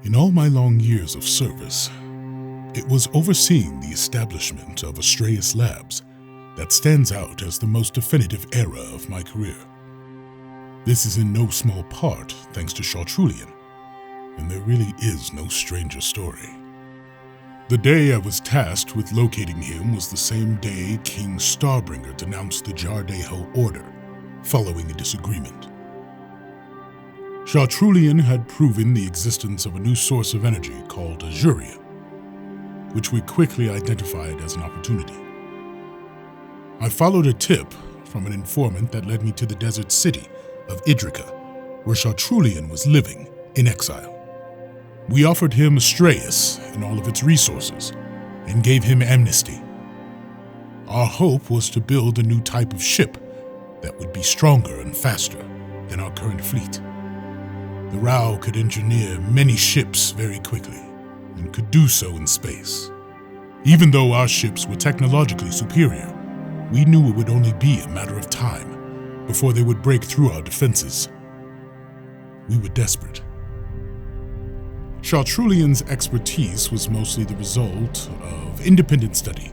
In all my long years of service, it was overseeing the establishment of Astraeus Labs that stands out as the most definitive era of my career. This is in no small part thanks to Chartrulean, and there really is no stranger story. The day I was tasked with locating him was the same day King Starbringer denounced the Jardeho Order, following a disagreement. Chartrulean had proven the existence of a new source of energy called Azuria, which we quickly identified as an opportunity. I followed a tip from an informant that led me to the desert city of Idrica, where Chartrulean was living in exile. We offered him Astraeus and all of its resources, and gave him amnesty. Our hope was to build a new type of ship that would be stronger and faster than our current fleet. The Rao could engineer many ships very quickly, and could do so in space. Even though our ships were technologically superior, we knew it would only be a matter of time before they would break through our defenses. We were desperate. Chartrulean's expertise was mostly the result of independent study,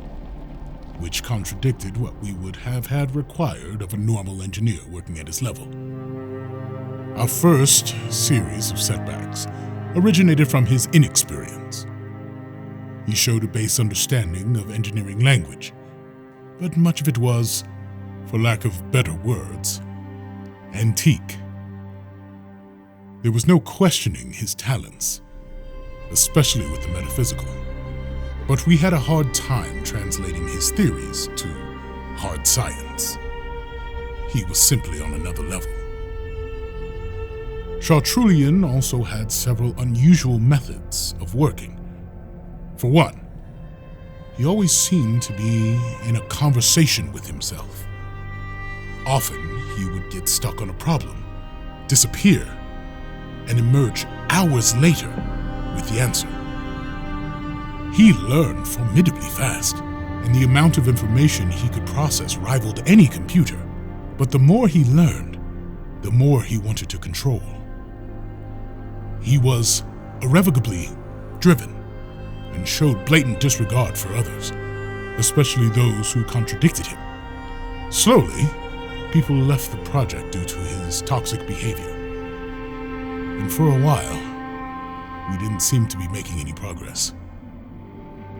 which contradicted what we would have had required of a normal engineer working at his level. Our first series of setbacks originated from his inexperience. He showed a base understanding of engineering language, but much of it was, for lack of better words, antique. There was no questioning his talents, especially with the metaphysical, but we had a hard time translating his theories to hard science. He was simply on another level. Chartrulean also had several unusual methods of working. For one, he always seemed to be in a conversation with himself. Often, he would get stuck on a problem, disappear, and emerge hours later with the answer. He learned formidably fast, and the amount of information he could process rivaled any computer. But the more he learned, the more he wanted to control. He was irrevocably driven and showed blatant disregard for others, especially those who contradicted him. Slowly, people left the project due to his toxic behavior. And for a while, we didn't seem to be making any progress.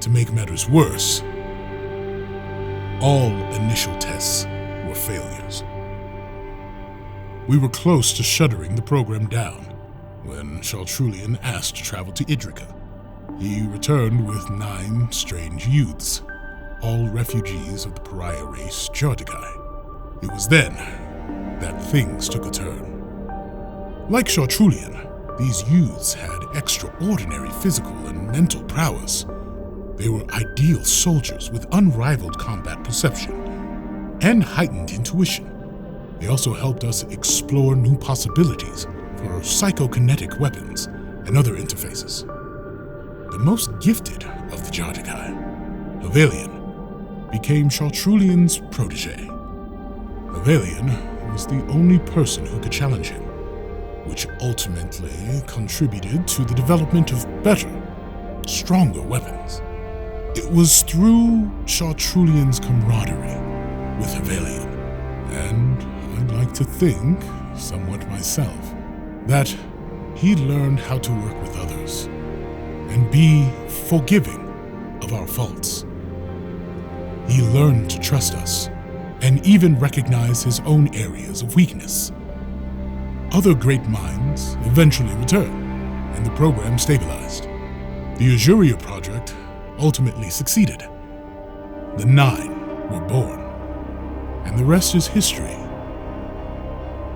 To make matters worse, all initial tests were failures. We were close to shuttering the program down when Chartrulean asked to travel to Idrica. He returned with 9 strange youths, all refugees of the pariah race Jardekai. It was then that things took a turn. Like Chartrulean, these youths had extraordinary physical and mental prowess. They were ideal soldiers with unrivaled combat perception and heightened intuition. They also helped us explore new possibilities for psychokinetic weapons and other interfaces. The most gifted of the Jardekai, Havelian, became Chartrulean's protege. Havelian was the only person who could challenge him, which ultimately contributed to the development of better, stronger weapons. It was through Chartrulean's camaraderie with Havelian, and I'd like to think, somewhat myself, that he learned how to work with others and be forgiving of our faults. He learned to trust us and even recognize his own areas of weakness. Other great minds eventually returned, and the program stabilized. The Azuria project ultimately succeeded. The 9 were born, and the rest is history.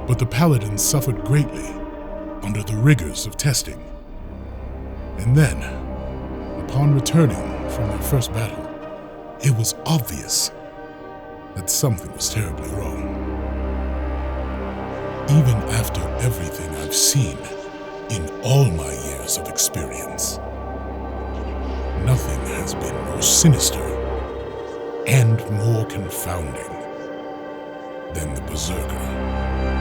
But the Paladins suffered greatly under the rigors of testing. And then, upon returning from their first battle, it was obvious that something was terribly wrong. Even after everything I've seen in all my years of experience, nothing has been more sinister and more confounding than the Berserker.